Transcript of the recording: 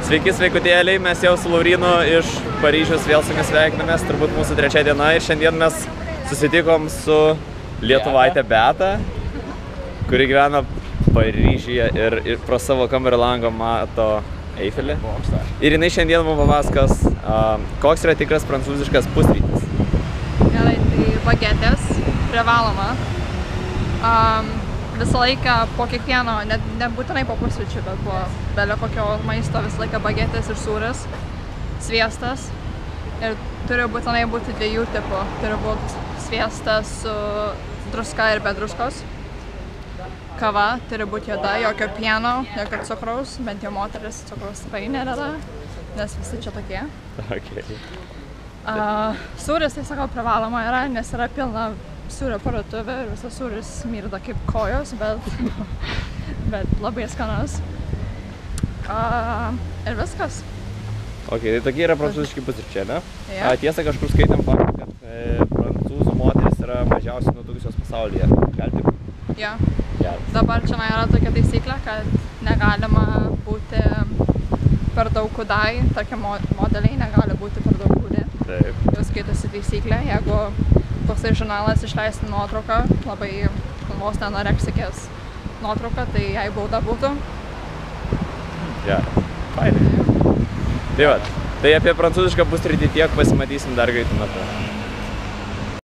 Sveiki, sveikutėliai, mes jau su Laurynu iš Paryžiaus vėl su jumis sveikinamės, turbūt mūsų trečia diena ir šiandien mes susitikom su lietuvaitė Beata, kuri gyvena Paryžiuje ir pro savo kambario langą mato Eifelį. Ir jinai šiandien mums papasakos, koks yra tikras prancūziškas pusrytis. Gerai, tai bagetės, privaloma. Visą laiką po kiekvieno, nebūtinai po pusryčių, bet po belio kokio maisto visą laiką bagetės ir sūris, sviestas. Ir turi būtinai būti dviejų tipų. Turi būti sviestas su druska ir be druskos. Kava turi būti juoda, jokio pieno, jokio cukraus, bent jau moteris cukraus tikrai nededa, nes visi čia tokie. Okay. Sūris, tai sakau, privaloma yra, nes yra pilna sūrio parduotuvė ir visas sūris smirda kaip kojos, bet labai skanus. Ir viskas. Ok, tai tokie yra prancūziški pusryčiai, ne? Ja. Tiesa, kažkur skaitėm faktą, kad prancūzų moteris yra mažiausiai nutukusios pasaulyje. Gal taip? Ja. Geras. Dabar čia yra tokia taisyklė, kad negalima būti per daug kūdai, tarkim, modeliai negali būti per daug kūdai. Taip. Jau skaitosi taisyklė, jeigu toksai žurnalas išleisti nuotrauką, labai vos anoreksikės nuotrauką, tai jai bauda būtų. Geras. Fainai. Tai va, tai apie prancūzišką pusrytį tiek, pasimatysim dar greitu metu.